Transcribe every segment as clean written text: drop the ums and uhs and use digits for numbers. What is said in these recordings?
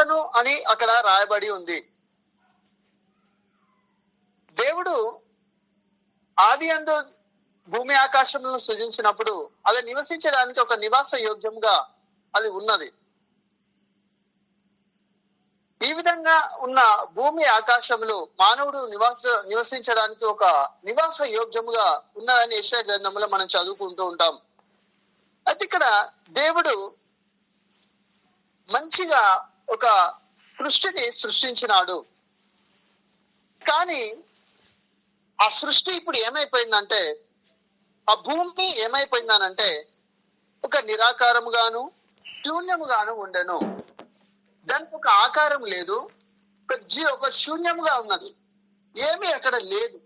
ఉండను అని అక్కడ రాయబడి ఉంది. దేవుడు ఆది అందు భూమి ఆకాశములను సృజించినప్పుడు అది నివసించడానికి ఒక నివాస యోగ్యంగా అది ఉన్నది. ఈ విధంగా ఉన్న భూమి ఆకాశములు మానవుడు నివసించడానికి ఒక నివాస యోగ్యముగా ఉన్నదని యెషయా గ్రంథంలో మనం చదువుకుంటూ ఉంటాం. అయితే ఇక్కడ దేవుడు మంచిగా ఒక సృష్టిని సృష్టించినాడు. కానీ ఆ సృష్టి ఇప్పుడు ఏమైపోయిందంటే, ఆ భూమి ఏమైపోయిందనంటే ఒక నిరాకారముగాను శూన్యముగాను ఉండెను. దానికి ఒక ఆకారం లేదు, ఒక శూన్యముగా ఉన్నది. ఏమీ అక్కడ లేదు,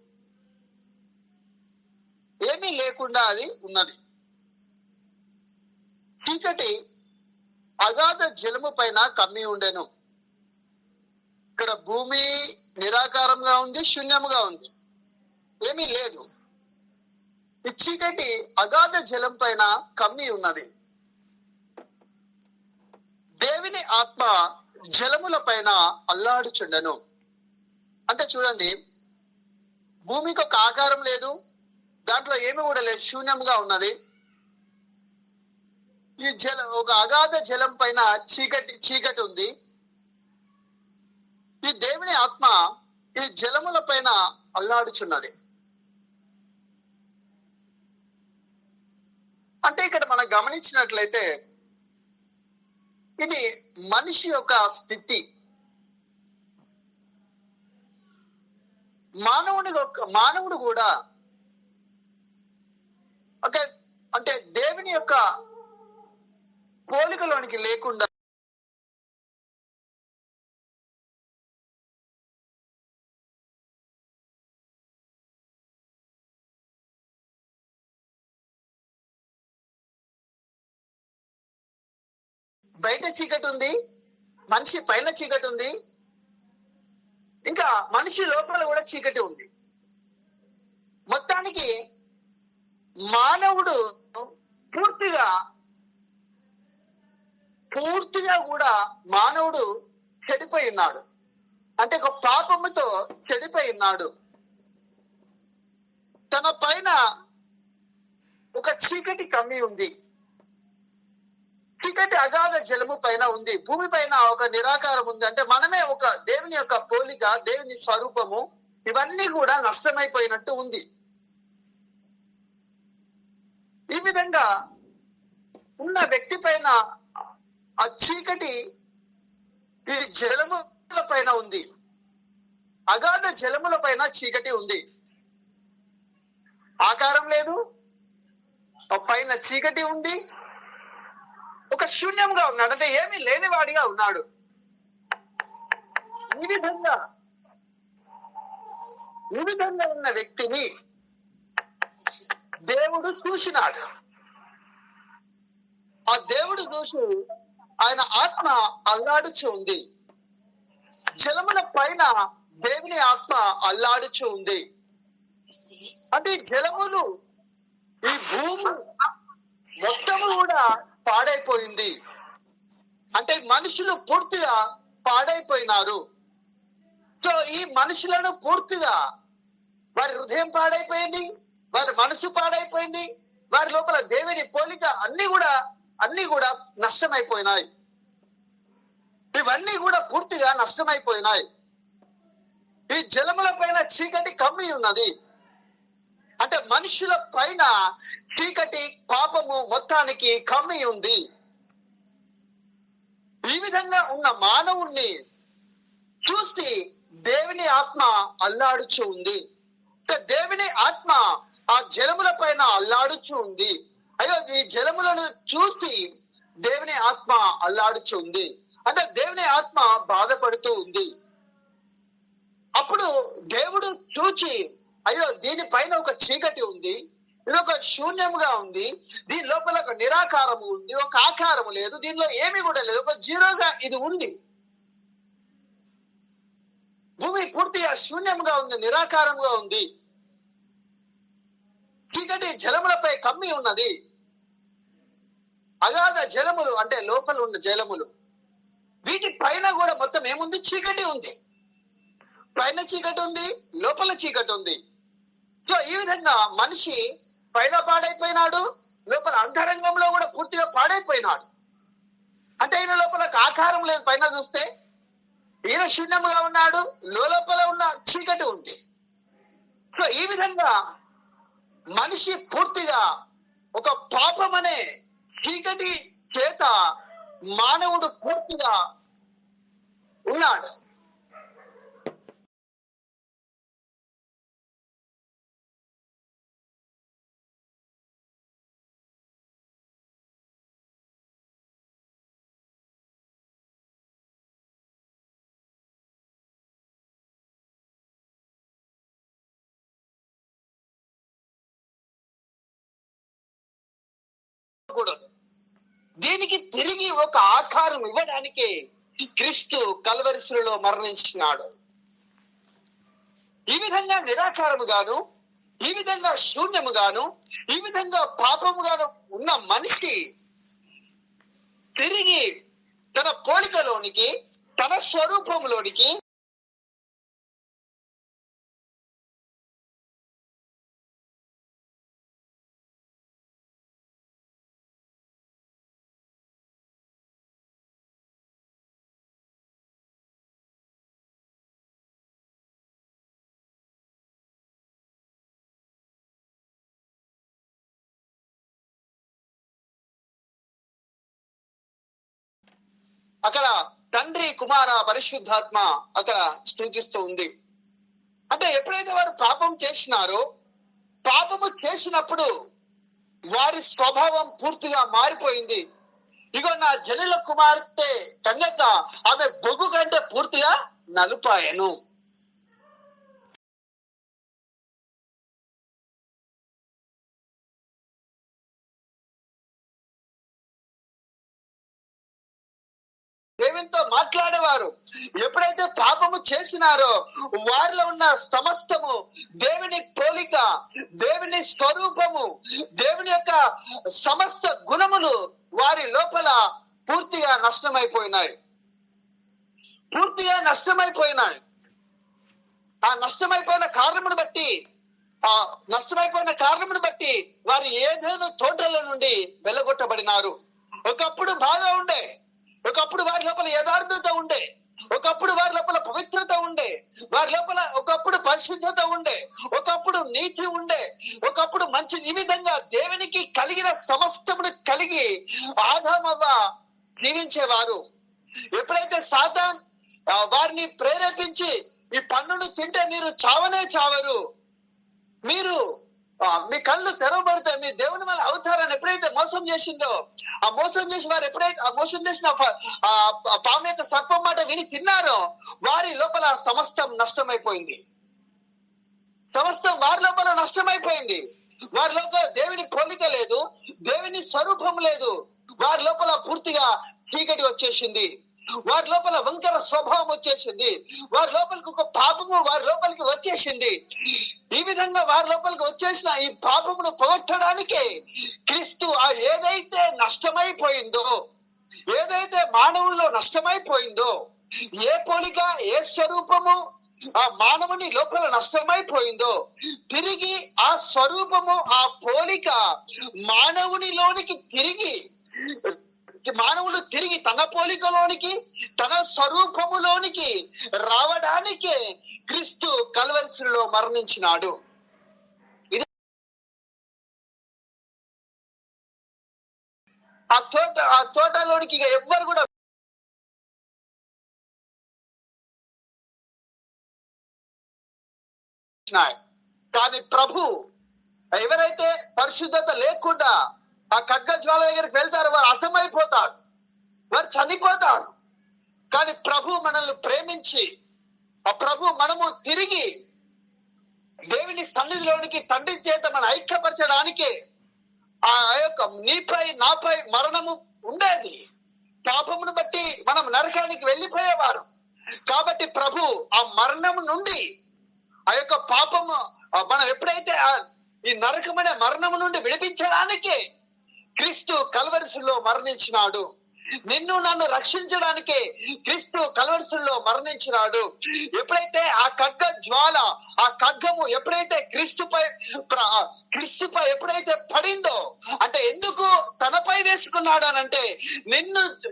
ఏమీ లేకుండా అది ఉన్నది. చీకటి అగాధ జలము పైన కమ్మి ఉండెను. ఇక్కడ భూమి నిరాకారంగా ఉంది, శూన్యముగా ఉంది, ఏమీ లేదు. ఈ చీకటి అగాధ జలం పైన కమ్మి ఉన్నది. దేవుని ఆత్మ జలముల పైన అల్లాడుచుండెను. అంటే చూడండి, భూమికి ఒక ఆకారం లేదు, దాంట్లో ఏమి కూడా లేదు, శూన్యంగా ఉన్నది. ఈ ఒక అగాధ జలం పైన చీకటి ఉంది. ఈ దేవుని ఆత్మ ఈ జలముల పైన అల్లాడుచున్నది. అంటే ఇక్కడ మనం గమనించినట్లయితే ఇది మనిషి యొక్క స్థితి. మానవుడు కూడా అంటే దేవుని యొక్క పోలికలోనికి లేకుండా బయట చీకటి ఉంది, మనిషి పైన చీకటి ఉంది, ఇంకా మనిషి లోపల కూడా చీకటి ఉంది. మొత్తానికి మానవుడు పూర్తిగా కూడా మానవుడు చెడిపోయి ఉన్నాడు. అంటే ఒక పాపముతో చెడిపోయి ఉన్నాడు. తన పైన ఒక చీకటి కమ్మి ఉంది. చీకటి అగాధ జలము పైన ఉంది. భూమి పైన ఒక నిరాకారం ఉంది. అంటే మనమే ఒక దేవుని యొక్క పోలిక, దేవుని స్వరూపము, ఇవన్నీ కూడా నష్టమైపోయినట్టు ఉంది. ఈ విధంగా ఉన్న వ్యక్తి పైన ఆ చీకటి ఈ జలముల పైన ఉంది. అగాధ జలముల పైన చీకటి ఉంది. ఆకారం లేదు, పైన చీకటి ఉంది, ఒక శూన్యంగా ఉన్నాడు. అంటే ఏమీ లేనివాడిగా ఉన్నాడు. ఈ విధంగా ఉన్న వ్యక్తిని దేవుడు చూసినాడు. ఆ దేవుడు చూసి ఆయన ఆత్మ అల్లాడుచు ఉంది. జలముల పైన దేవుని ఆత్మ అల్లాడుచు ఉంది. అంటే జలములు, ఈ భూమి మొత్తము కూడా పాడైపోయింది. అంటే మనుషులు పూర్తిగా పాడైపోయినారు. సో ఈ మనుషులను పూర్తిగా వారి హృదయం పాడైపోయింది, వారి మనసు పాడైపోయింది, వారి లోపల దేవుని పోలిక అన్ని కూడా నష్టమైపోయినాయి. ఇవన్నీ కూడా పూర్తిగా నష్టమైపోయినాయి. ఈ జలముల పైన చీకటి కమ్మి ఉన్నది. అంటే మనుషుల పైన చీకటి, పాపము మొత్తానికి కమ్మి ఉంది. ఈ విధంగా ఉన్న మానవుణ్ణి చూసి దేవుని ఆత్మ అల్లాడుచు ఉంది. దేవుని ఆత్మ ఆ జలముల పైన అల్లాడుచు ఉంది. అయ్యో, ఈ జలములను చూసి దేవుని ఆత్మ అల్లాడుచు ఉంది. అంటే దేవుని ఆత్మ బాధపడుతూ ఉంది. అప్పుడు దేవుడు చూచి, అయ్యో దీనిపైన ఒక చీకటి ఉంది, ఇది ఒక శూన్యముగా ఉంది, దీని లోపల ఒక నిరాకారము ఉంది, ఒక ఆకారము లేదు, దీనిలో ఏమి కూడా లేదు, ఒక జీరోగా ఇది ఉంది. భూమి పూర్తిగా శూన్యముగా ఉంది, నిరాకారముగా ఉంది. చీకటి జలములపై కమ్మి ఉన్నది. అగాధ జలములు అంటే లోపల ఉన్న జలములు. వీటి పైన కూడా మొత్తం ఏముంది? చీకటి ఉంది. పైన చీకటి ఉంది, లోపల చీకటి ఉంది. సో ఈ విధంగా మనిషి పైన పాడైపోయినాడు, లోపల అంతరంగంలో కూడా పూర్తిగా పాడైపోయినాడు. అంటే ఈయన లోపల ఆకారం లేదు. పైన చూస్తే ఈయన శూన్యముగా ఉన్నాడు, లోపల ఉన్న చీకటి ఉంది. సో ఈ విధంగా మనిషి పూర్తిగా ఒక పాపం అనే చీకటి చేత మానవుడు పూర్తిగా ఉన్నాడు. కూడదు. దీనికి తిరిగి ఒక ఆకారం ఇవ్వడానికి క్రీస్తు కల్వరిశిలలో మరణించినాడు. ఈ విధంగా నిరాకారముగాను, ఈ విధంగా శూన్యముగాను, ఈ విధంగా పాపముగాను ఉన్న మనిషి తిరిగి తన పోలికలోనికి, తన స్వరూపంలోనికి అక్కడ తండ్రి, కుమార, పరిశుద్ధాత్మ అక్కడ స్తుతిస్తూ ఉంది. అంటే ఎప్పుడైతే వారు పాపం చేసినారో, పాపము చేసినప్పుడు వారి స్వభావం పూర్తిగా మారిపోయింది. ఇగో నా జనుల కుమార్తె కన్యక, ఆమె బొగ్గు కంటే పూర్తిగా నలుపాయను. దేవునితో మాట్లాడేవారు ఎప్పుడైతే పాపము చేసినారో వారిలో ఉన్న సమస్తము దేవుని పోలిక, దేవుని స్వరూపము, దేవుని యొక్క సమస్త గుణములు వారి లోపల పూర్తిగా నష్టమైపోయినాయి. పూర్తిగా నష్టమైపోయినాయి. ఆ నష్టమైపోయిన కారణమును బట్టి వారు ఏదైనా తోటల నుండి వెళ్ళగొట్టబడినారు. ఒకప్పుడు బాగా ఉండే, ఒకప్పుడు వారి లోపల యథార్థత ఉండే, ఒకప్పుడు వారి లోపల పవిత్రత ఉండే, వారి లోపల ఒకప్పుడు పరిశుద్ధత ఉండే, ఒకప్పుడు నీతి ఉండే, ఒకప్పుడు మంచి. ఈ విధంగా దేవునికి కలిగిన సమస్తమును కలిగి ఆదామవ్వ జీవించేవారు. ఎప్పుడైతే సాతాన్ వారిని ప్రేరేపించి ఈ పండును తింటే మీరు చావనే చావరు, మీరు మీ కళ్ళు తెరవబడితే మీ దేవుని వల్ల అవుతారని ఎప్పుడైతే మోసం చేసిందో, ఆ మోసం చేసి వారు ఎప్పుడైతే ఆ మోసం చేసిన పాము యొక్క సర్పం మాట విని తిన్నారో వారి లోపల సమస్తం నష్టమైపోయింది. సమస్తం వారి లోపల నష్టమైపోయింది. వారి లోపల దేవుని పోలిక లేదు, దేవుని స్వరూపం లేదు. వారి లోపల పూర్తిగా చీకటి వచ్చేసింది. వారి లోపల వంకర స్వభావం వచ్చేసింది. వారి లోపలికి ఒక పాపము వారి లోపలికి వచ్చేసింది. ఈ విధంగా వారి లోపలికి వచ్చేసిన ఈ పాపమును పోగొట్టడానికే క్రీస్తు ఏదైతే నష్టమైపోయిందో, ఏదైతే మానవుల్లో నష్టమైపోయిందో, ఏ పోలిక, ఏ స్వరూపము ఆ మానవుని లోపల నష్టమైపోయిందో, తిరిగి ఆ స్వరూపము, ఆ పోలిక మానవునిలోనికి మానవులు తిరిగి తన పోలికలోనికి, తన స్వరూపములోనికి రావడానికే క్రీస్తు కల్వరిశిలలో మరణించినాడు. ఆ తోటలోనికి ఇక ఎవ్వరు కూడా కానీ ప్రభు ఎవరైతే పరిశుద్ధత లేకుండా ఆ ఖడ్గ జ్వాల దగ్గరికి వెళ్తారో వారు అర్థమైపోతారు, వారు చనిపోతారు. కానీ ప్రభు మనల్ని ప్రేమించి, ఆ ప్రభు మనము తిరిగి దేవుని సన్నిధిలోనికి తండ్రి చేత మన ఐక్యపరచడానికి ఆ యొక్క నీపై నాపై మరణము ఉండేది. పాపమును బట్టి మనం నరకానికి వెళ్ళిపోయేవారు. కాబట్టి ప్రభు ఆ మరణము నుండి, ఆ యొక్క పాపము మనం ఎప్పుడైతే ఈ నరకమైన మరణము నుండి విడిపించడానికే క్రీస్తు కల్వరిశిలో మరణించినాడు. నిన్ను నన్ను రక్షించడానికే క్రీస్తు కల్వరిలో మరణించినాడు. ఎప్పుడైతే ఆ ఖడ్గ జ్వాల, ఆ ఖడ్గము ఎప్పుడైతే క్రీస్తుపై ఎప్పుడైతే పడిందో, అంటే ఎందుకు తనపై వేసుకున్నాడు అని అంటే,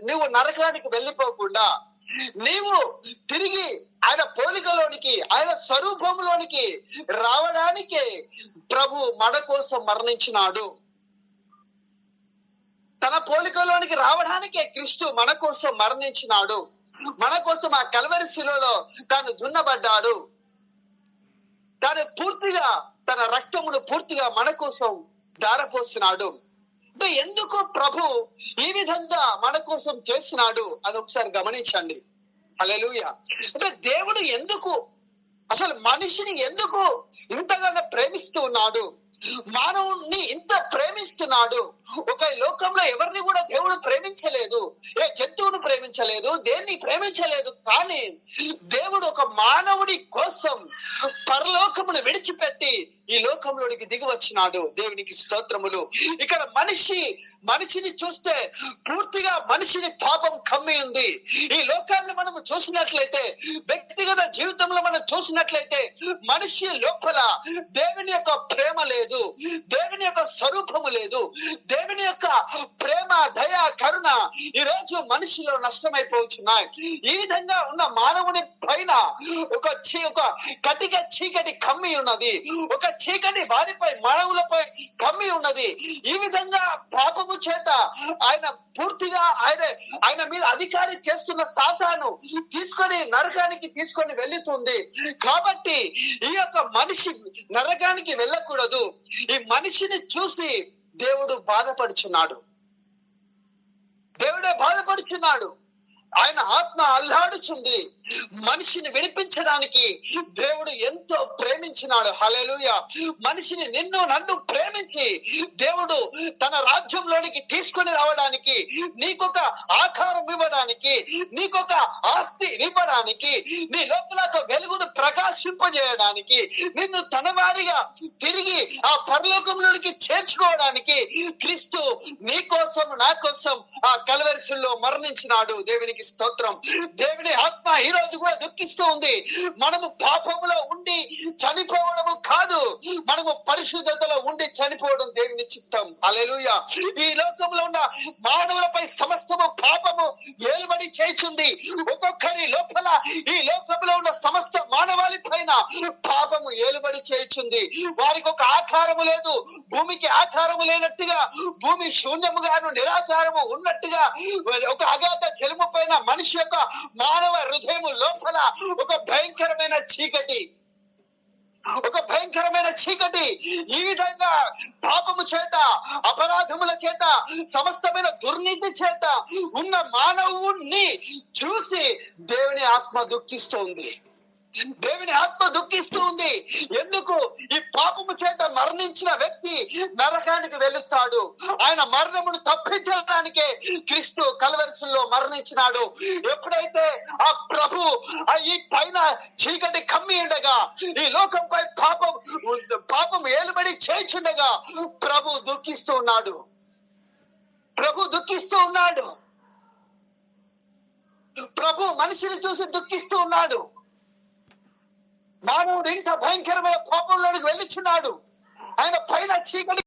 నువ్వు నరకానికి వెళ్ళిపోకుండా నీవు తిరిగి ఆయన పోలికలోనికి, ఆయన స్వరూపంలోనికి రావడానికే ప్రభు మన కోసం మరణించినాడు. తన పోలికలోనికి రావడానికే క్రీస్తు మన కోసం మరణించినాడు. మన కోసం ఆ కల్వరి శిలువలో తాను దున్నబడ్డాడు. తన రక్తమును పూర్తిగా మన కోసం ధారపోసినాడు. అంటే ఎందుకు ప్రభు ఈ విధంగా మన కోసం చేసినాడు అని ఒకసారి గమనించండి. హల్లెలూయా. అంటే దేవుడు ఎందుకు, అసలు మనిషిని ఎందుకు ఇంతగానో ప్రేమిస్తూ ఉన్నాడు, మానవుణ్ణి ఇంత ప్రేమిస్తున్నాడు. ఒక లోకంలో ఎవరిని కూడా దేవుడు ప్రేమించలేదు, ఏ జంతువును ప్రేమించలేదు, దేన్ని ప్రేమించలేదు. కానీ దేవుడు ఒక మానవుడి కోసం పరలోకమును విడిచిపెట్టి ఈ లోకంలోనికి దిగి వచ్చినాడు. దేవునికి స్తోత్రములు. ఇక్కడ మనిషిని చూస్తే పూర్తిగా మనిషిని పాపం కమ్మి ఉంది. ఈ లోకాన్ని మనము చూసినట్లయితే, వ్యక్తిగత జీవితంలో మనం చూసినట్లయితే, మనిషి లోపల దేవుని యొక్క ప్రేమ లేదు, దేవుని యొక్క స్వరూపము లేదు. దేవుని యొక్క ప్రేమ, దయ, కరుణ ఈ రోజు మనిషిలో నష్టమైపోతున్నాయి. ఈ విధంగా ఉన్న మానవుని పైన ఒక కటిక చీకటి కమ్మి ఉన్నది. ఒక చీకటి వారిపై, మానవులపై కమ్మి ఉన్నది. ఈ విధంగా పాపము చేత ఆయన పూర్తిగా ఆయన మీద అధికారి చేస్తున్న సాతాను తీసుకొని నరకానికి తీసుకొని వెళ్తుంది. కాబట్టి ఈ యొక్క మనిషి నరకానికి వెళ్ళకూడదు. ఈ మనిషిని చూసి దేవుడు బాధపడుచున్నాడు. దేవుడే బాధపడుచున్నాడు. ఆయన ఆత్మ అల్లాడుచుంది. మనిషిని విడిపించడానికి దేవుడు ఎంతో ప్రేమించినాడు. హల్లెలూయా. మనిషిని, నిన్ను నన్ను ప్రేమించి దేవుడు తన రాజ్యంలోనికి తీసుకొని రావడానికి, నీకొక ఆకారం ఇవ్వడానికి, నీకొక ఆస్తి ఇవ్వడానికి, నీ లోపల వెలుగును ప్రకాశింపజేయడానికి, నిన్ను తన వారిగా తిరిగి ఆ పరలోకంలోనికి చేర్చుకోవడానికి క్రీస్తు నీ కోసం, నా కోసం ఆ కల్వరి శిలువలో మరణించినాడు. దేవునికి స్తోత్రం. దేవుని ఆత్మ ఈ రోజు కూడా దుఃఖిస్తూ ఉంది. మనము పాపములో ఉండి చనిపోవడము కాదు, మనము పరిశుద్ధతలో ఉండి చనిపోవడం దేవుని చిత్తం. హల్లెలూయా. ఈ లోకంలో ఉన్న మానవులపై సమస్తము పాపము ఏలుబడి చేయుచుంది. ఒక్కొక్కరి లోపల, ఈ లోకంలో ఉన్న సమస్త మానవాళి పైన పాపము ఏలుబడి చేయుచుంది. వారికి ఒక ఆకారము లేదు, భూమికి ఆకారము లేనట్టుగా, భూమి శూన్యముగాను నిరాకారము ఉన్నట్టుగా, ఒక అగాధ జలము పైన మనిషి యొక్క మానవ హృదయము లోపల ఒక భయంకరమైన చీకటి. ఈ విధంగా పాపము చేత, అపరాధముల చేత, సమస్తమైన దుర్నీతి చేత ఉన్న మానవుణ్ణి చూసి దేవుని ఆత్మ దుఃఖిస్తోంది. దేవుని ఆత్మ దుఃఖిస్తూ ఉంది. ఎందుకు? ఈ పాపము చేత మరణించిన వ్యక్తి నరకానికి వెళుతాడు. ఆయన మరణమును తప్పించడానికే క్రీస్తు కల్వరి శిలువలో మరణించినాడు. ఎప్పుడైతే ఆ ప్రభు ఈ పైన చీకటి కమ్మి ఉండగా, ఈ లోకంపై పాపం ఏలుబడి చేయుచుండగా ప్రభు దుఃఖిస్తూ ఉన్నాడు. ప్రభు మనిషిని చూసి దుఃఖిస్తూ ఉన్నాడు. మానవుడు ఇంత భయంకరమైన పాపంలోనికి వెళ్ళిచున్నాడు. ఆయన పైన చీకటి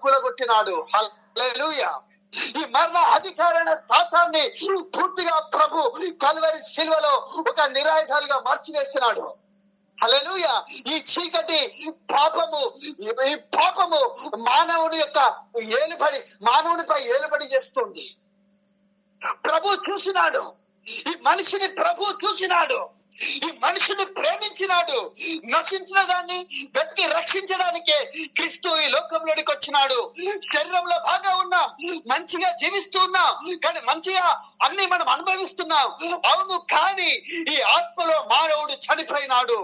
కూలగొట్టినాడు. హల్లెలూయా. ఈ మరణ అధికారైన సాతాన్ని పూర్తిగా ప్రభు కల్వరి శిలువలో ఒక నిరాయుధాలుగా మార్చివేసినాడు. హల్లెలూయా. ఈ చీకటి ఈ పాపము మానవునిపై ఏలుబడి చేస్తుంది. ప్రభు చూసినాడు. ఈ మనిషిని ప్రభు చూసినాడు. ఈ మనిషిని ప్రేమించినాడు. నశించిన దాన్ని వెతికి రక్షించడానికే క్రీస్తు ఈ లోకంలోనికి వచ్చినాడు. శరీరంలో బాగా ఉన్నాం, మంచిగా జీవిస్తూ ఉన్నాం, కానీ మంచిగా అన్ని మనం అనుభవిస్తున్నాం. అవును, కానీ ఈ ఆత్మలో మానవుడు చనిపోయినాడు.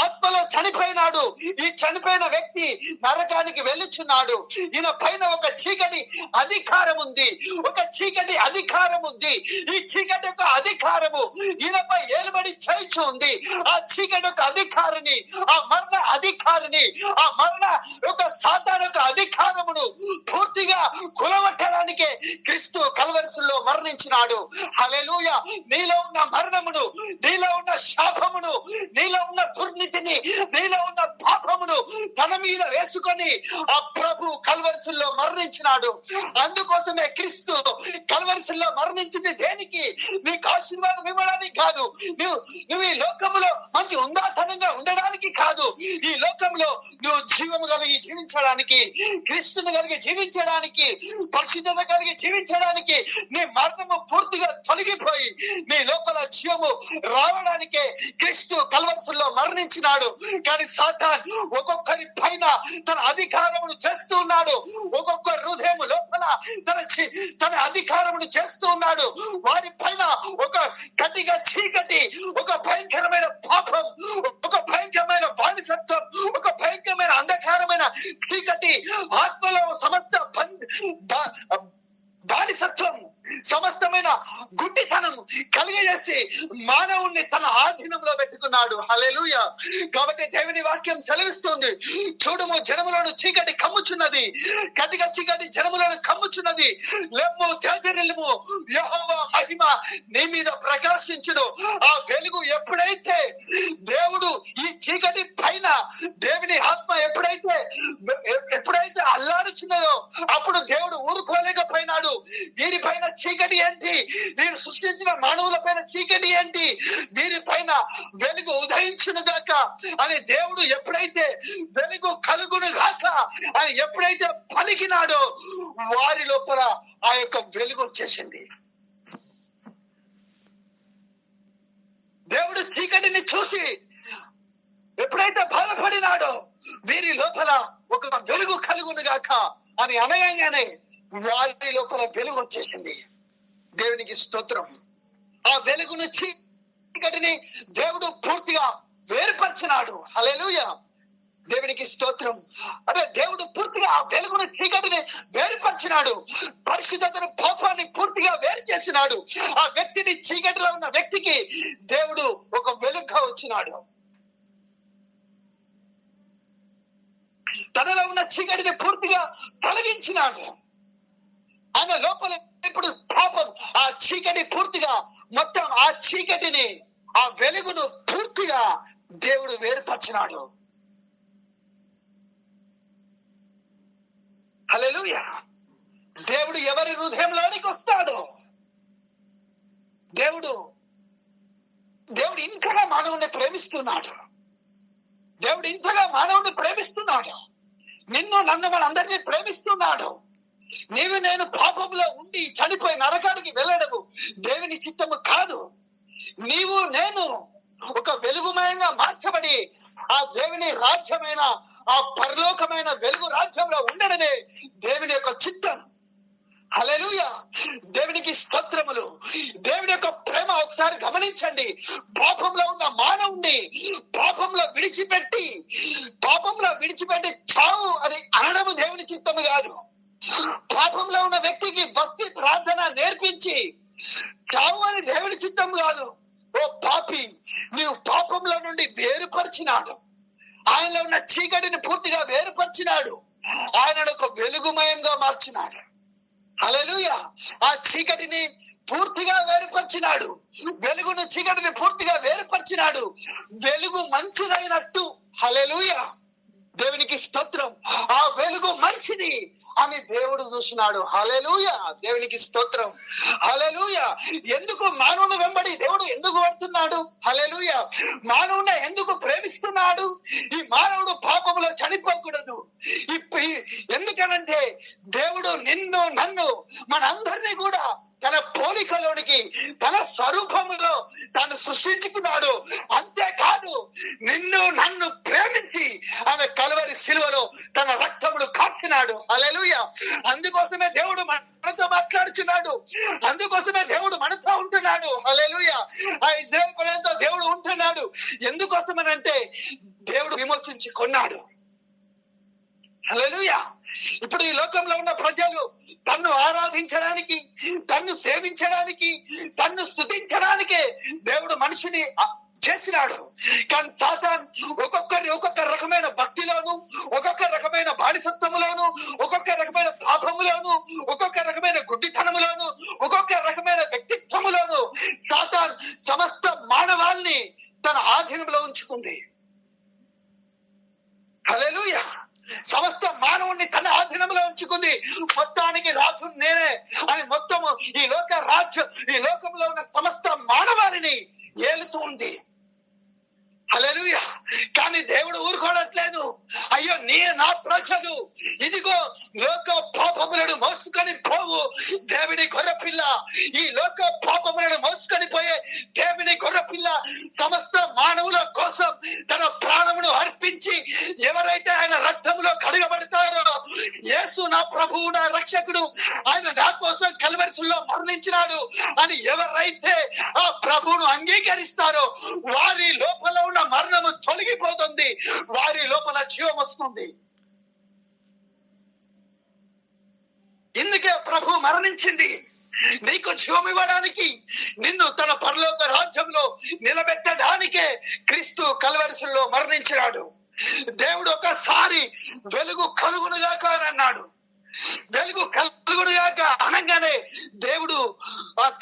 ఆత్మలో చనిపోయినాడు. ఈ చనిపోయిన వ్యక్తి నరకానికి వెళ్ళుచున్నాడు. ఈయన పైన ఒక చీకటి అధికారం ఉంది, ఒక చీకటి అధికారం ఉంది. ఈ చీకటి యొక్క అధికారము ఈయనపై ఏలుబడి చేయించు ఉంది. ఆ చీకటి యొక్క అధికారిని, ఆ మరణ అధికారిని, ఆ మరణ యొక్క సాతాను యొక్క అధికారమును పూర్తిగా కులవట్టడానికే క్రీస్తు కల్వరిలో మరణించినాడు. హల్లెలూయా. నీలో ఉన్న మరణమును, నీలో ఉన్న శాపమును, నీలో ఉన్న దుర్నీతిని, నీలో ఉన్న పాపమును తన మీద వేసుకొని ఆ ప్రభు కల్వరిలో మరణించినాడు. అందుకోసమే క్రీస్తు కల్వరిలో మరణించింది దేనికి? నీకు ఆశీర్వాదం ఇవ్వడానికి కాదు, నువ్వు ఈ లోకములో మంచి ఉందాతనంగా ఉండడానికి కాదు. ఈ లోకంలో నువ్వు జీవము కలిగి జీవించడానికి, క్రీస్తుని కలిగి జీవించడానికి, పరిశుద్ధత కలిగి జీవించడానికి, నీ మరణము పూర్తిగా తొలగిపోయి నీ లోపల జీవము రావడానికే క్రీస్తు కల్వరిలో మరణించినాడు. కానీ సాతాన్ ఒక్కొక్కరి పైన తన అధికారమును చేస్తూ ఉన్నాడు. ఒక్కొక్క హృదయం లోపల తన అధికారమును చేస్తూ ఉన్నాడు. వారి పైన ఒక గట్టిగా చీకటి, ఒక భయంకరమైన పాపం, ఒక భయంకరమైన బానిసత్వం, ఒక భయంకరమైన అంధకారమైన చీకటి ఆత్మలో సమస్త బానిసత్వం, సమస్తమైన గుడ్డితనం కలిగజేసి మానవుణ్ణి తన ఆధీనంలో పెట్టుకున్నాడు. హల్లెలూయా. కాబట్టి దేవుని వాక్యం సెలవిస్తుంది, చూడుము జనములను చీకటి కమ్ముచున్నది, గట్టిగా చీకటి జనములను కమ్ముచున్నది. లెమ్ము తేజరిల్లుము, యెహోవా మహిమ నీ మీద ప్రకాశించును. ఆ వెలుగు ఎప్పుడైతే దేవుడు ఈ చీకటి పైన, దేవుని ఆత్మ ఎప్పుడైతే అల్లాడుచున్నదో అప్పుడు దేవుడు ఊరుకోలేకపోయినాడు. దీనిపైన చీకటి ఏంటి? నేను సృష్టించిన మానవుల పైన చీకటి ఏంటి? దీనిపైన వెలుగు ఉదయించును గాక అని దేవుడు ఎప్పుడైతే వెలుగు కలుగును గాక అని ఎప్పుడైతే పలికినాడో వారి లోపల ఆ యొక్క వెలుగు వచ్చేసింది. దేవుడు చీకటిని చూసి ఎప్పుడైతే బాధపడినాడో వీరి లోపల ఒక వెలుగు కలుగును గాక అని అనగానే వారి లోపల వెలుగు వచ్చేసింది. దేవునికి స్తోత్రం. ఆ వెలుగును చీకటిని దేవుడు పూర్తిగా వేరుపరిచినాడు. హల్లెలూయా. దేవునికి స్తోత్రం. అంటే దేవుడు పూర్తిగా ఆ వెలుగును చీకటిని వేరుపరిచినాడు. పరిశుద్ధతను పాపాన్ని పూర్తిగా వేరు చేసినాడు. ఆ వ్యక్తిని, చీకటిలో ఉన్న వ్యక్తికి దేవుడు ఒక వెలుగుగా వచ్చినాడు. తనలో ఉన్న చీకటిని పూర్తిగా తొలగించినాడు. ఆయన లోపల ఇప్పుడు పాపం, ఆ చీకటి పూర్తిగా మొత్తం ఆ చీకటిని, ఆ వెలుగును పూర్తిగా దేవుడు వేరుపరిచినాడు. హల్లెలూయా. దేవుడు ఎవరి హృదయంలోనికి వస్తాడో, దేవుడు ఇంతగా మానవుని ప్రేమిస్తున్నాడు. దేవుడు ఇంతగా మానవుని ప్రేమిస్తున్నాడు. నిన్ను, నన్ను, మనందరినీ ప్రేమిస్తున్నాడు. నీవు నేను పాపంలో ఉండి చనిపోయి నరకానికి వెళ్ళడము దేవుని చిత్తము కాదు. నీవు నేను ఒక వెలుగుమయంగా మార్చబడి ఆ దేవుని రాజ్యమైన, ఆ పరలోకమైన వెలుగు రాజ్యంలో ఉండడమే దేవుని యొక్క చిత్తం. హల్లెలూయా. దేవునికి స్తోత్రములు. దేవుని యొక్క ప్రేమ ఒకసారి గమనించండి. పాపంలో ఉన్న మానవుణ్ణి పాపంలో విడిచిపెట్టి చావు అని అనడము దేవుని చిత్తము కాదు. పాపంలో ఉన్న వ్యక్తికి భక్తి ప్రార్థన నేర్పించి చావు అని దేవుని చిత్తం కాదు. ఓ పాపి, నీవు పాపంలో నుండి వేరుపరిచినాడు. ఆయనలో ఉన్న చీకటిని పూర్తిగా వేరుపరిచినాడు. ఆయనను ఒక వెలుగుమయంగా మార్చినాడు. హల్లెలూయా. ఆ చీకటిని పూర్తిగా వేరుపరిచినాడు. వెలుగును, చీకటిని పూర్తిగా వేరుపరిచినాడు. వెలుగు మంచిదైనట్టు. హల్లెలూయా. దేవునికి స్తోత్రం. ఆ వెలుగు మంచిది అని దేవుడు చూసినాడు. హల్లెలూయా. దేవునికి స్తోత్రం. హల్లెలూయా. ఎందుకు మానవుని వెంబడి దేవుడు ఎందుకు పడుతున్నాడు? హల్లెలూయా. మానవుని ఎందుకు ప్రేమిస్తున్నాడు? ఈ మానవుడు పాపములో చనిపోకూడదు. ఎందుకనంటే దేవుడు నిన్ను, నన్ను, మనందరినీ కూడా తన పోలికలోనికి, తన స్వరూపములో తాను సృష్టించుకున్నాడు. అంతేకాదు, నిన్ను నన్ను ప్రేమించి ఆమె కలువరి శిలువలో తన రక్తమును కాచినాడు. హల్లెలూయా. అందుకోసమే దేవుడు మనతో మాట్లాడుచున్నాడు. అందుకోసమే దేవుడు మనతో ఉంటున్నాడు. హల్లెలూయా. ఆ ఇశ్రాయేలు ప్రజలతో దేవుడు ఉంటున్నాడు. ఎందుకోసమనంటే దేవుడు విమోచించి కొన్నాడు. హల్లెలూయా. ఇప్పుడు ఈ లోకంలో ఉన్న ప్రజలు తన్ను ఆరాధించడానికి, తన్ను సేవించడానికి, తన్ను స్తుతించడానికే దేవుడు మనిషిని చేసినాడు. కానీ సాతాన్ ఒక్కొక్కరి ఒక్కొక్క రకమైన భక్తిలోను, ఒక్కొక్క రకమైన బానిసత్వములోను, ఒక్కొక్క రకమైన పాపములోను, ఒక్కొక్క రకమైన గుడ్డితనములోను, ఒక్కొక్క రకమైన వ్యక్తిత్వములోను సాతాన్ సమస్త మానవాల్ని తన ఆధీనంలో ఉంచుకుంది. హల్లెలూయా. సమస్త మానవుణ్ణి తన ఆధీనంలో ఉంచుకుంది. మొత్తానికి రాజు నేనే అని మొత్తము ఈ లోకంలో ఉన్న సమస్త మానవాళిని ఏలుతూ ఉంది. హల్లెలూయా. కానీ దేవుడు ఊరుకోవట్లేదు. అయ్యో నా ప్రజలు ఇదిగో లోక పాపములను మోసుకొని పోవు దేవుని గొర్రెపిల్ల, ఈ లోక పాపములను మోసుకొని పోయే దేవుని గొర్రెపిల్ల సమస్త మానవుల కోసం తన ప్రాణమును అర్పించి ఎవరైతే ఆయన రక్తంలో కడగబడతారో, యేసు నా ప్రభువు నా రక్షకుడు, ఆయన నా కోసం కల్వరిలో మరణించినాడు అని ఎవరైతే ఆ ప్రభువును అంగీకరిస్తారో వారి లోపల ఉన్న మరణము తొలగిపోతుంది, వారి లోపల జీవం వస్తుంది. ఇందుకే ప్రభు మరణించింది, నీకు జీవం ఇవ్వడానికి, నిన్ను తన పరలోక రాజ్యంలో నిలబెట్టడానికే క్రీస్తు కల్వరిలో మరణించినాడు. దేవుడు ఒకసారి వెలుగు కలుగునుగాక అని అన్నాడు. వెలుగు కలుగునుగాక అనగానే దేవుడు